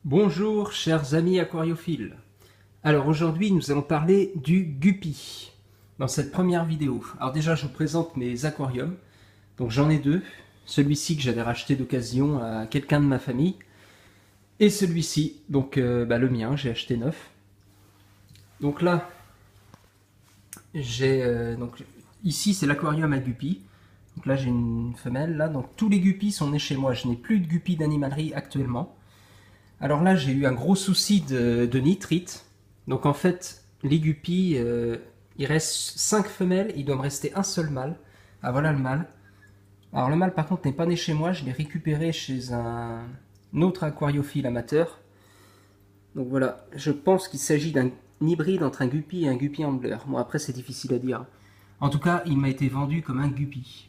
Bonjour chers amis aquariophiles. Alors aujourd'hui nous allons parler du guppy dans cette première vidéo. Alors déjà je vous présente mes aquariums. Donc j'en ai deux. Celui-ci que j'avais racheté d'occasion à quelqu'un de ma famille. Et celui-ci, donc le mien, j'ai acheté neuf. Donc là, j'ai ici c'est l'aquarium à guppy. Donc là j'ai une femelle là. Donc tous les guppies sont nés chez moi. Je n'ai plus de guppies d'animalerie actuellement. Alors là, j'ai eu un gros souci de nitrite. Donc en fait, les guppies, il reste 5 femelles, il doit me rester un seul mâle. Ah voilà le mâle. Alors le mâle par contre n'est pas né chez moi, je l'ai récupéré chez un autre aquariophile amateur. Donc voilà, je pense qu'il s'agit d'un hybride entre un guppy et un guppy handler. Bon après c'est difficile à dire. En tout cas, il m'a été vendu comme un guppy.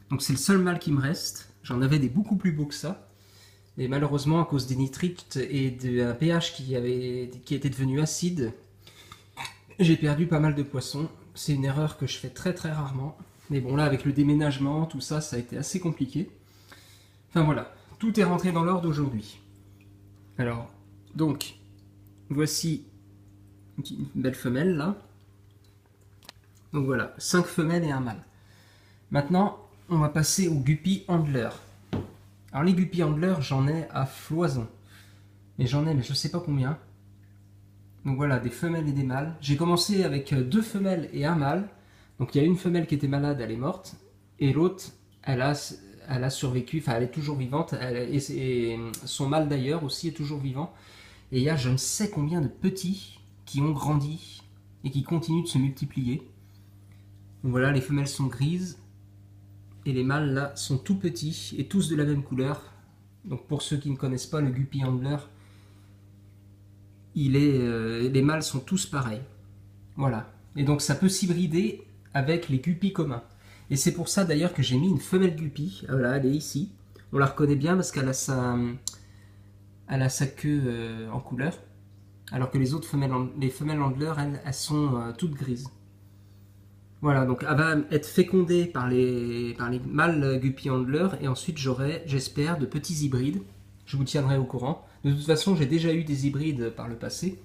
Donc c'est le seul mâle qui me reste. J'en avais des beaucoup plus beaux que ça. Et malheureusement, à cause des nitrites et d'un pH qui était devenu acide, j'ai perdu pas mal de poissons. C'est une erreur que je fais très très rarement. Mais bon, là, avec le déménagement, tout ça, ça a été assez compliqué. Enfin voilà, tout est rentré dans l'ordre aujourd'hui. Alors, donc, voici une belle femelle là. Donc voilà, 5 femelles et un mâle. Maintenant, on va passer au guppy handler. Alors les guppy handlers, j'en ai à foison. Mais j'en ai, mais je sais pas combien. Donc voilà, des femelles et des mâles. J'ai commencé avec 2 femelles et un mâle. Donc il y a une femelle qui était malade, elle est morte. Et l'autre, elle a survécu, enfin elle est toujours vivante. Et son mâle d'ailleurs aussi est toujours vivant. Et il y a je ne sais combien de petits qui ont grandi et qui continuent de se multiplier. Donc voilà, les femelles sont grises. Et les mâles là sont tout petits et tous de la même couleur. Donc pour ceux qui ne connaissent pas le guppy handler, les mâles sont tous pareils. Voilà. Et donc ça peut s'hybrider avec les guppies communs. Et c'est pour ça d'ailleurs que j'ai mis une femelle guppy. Voilà, elle est ici. On la reconnaît bien parce qu'elle a sa queue en couleur. Alors que les autres les femelles handler, elles sont toutes grises. Voilà, donc elle va être fécondée par les mâles guppy handler et ensuite j'aurai, j'espère, de petits hybrides. Je vous tiendrai au courant. De toute façon, j'ai déjà eu des hybrides par le passé.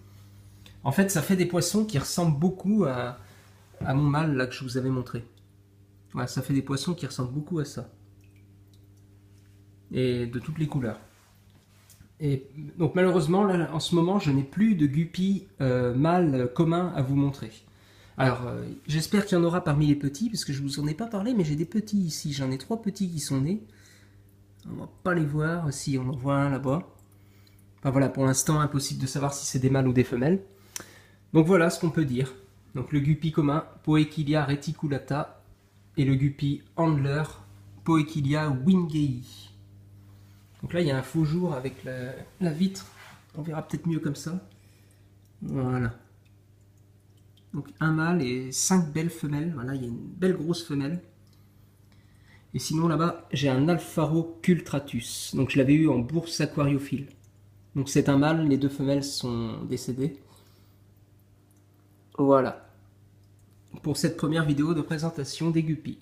En fait, ça fait des poissons qui ressemblent beaucoup à mon mâle là que je vous avais montré. Voilà, ça fait des poissons qui ressemblent beaucoup à ça. Et de toutes les couleurs. Et donc malheureusement, là, en ce moment, je n'ai plus de guppy mâles communs à vous montrer. Alors, j'espère qu'il y en aura parmi les petits, parce que je vous en ai pas parlé, mais j'ai des petits ici. J'en ai 3 petits qui sont nés. On va pas les voir. Si, on en voit un là-bas. Enfin voilà, pour l'instant, impossible de savoir si c'est des mâles ou des femelles. Donc voilà ce qu'on peut dire. Donc le guppy commun, Poekilia reticulata, et le guppy handler, Poekilia wingei. Donc là, il y a un faux jour avec la vitre. On verra peut-être mieux comme ça. Voilà. Donc un mâle et 5 belles femelles. Voilà, il y a une belle grosse femelle. Et sinon là-bas, j'ai un Alpharo cultratus. Donc je l'avais eu en bourse aquariophile. Donc c'est un mâle, les 2 femelles sont décédées. Voilà. Pour cette première vidéo de présentation des guppies.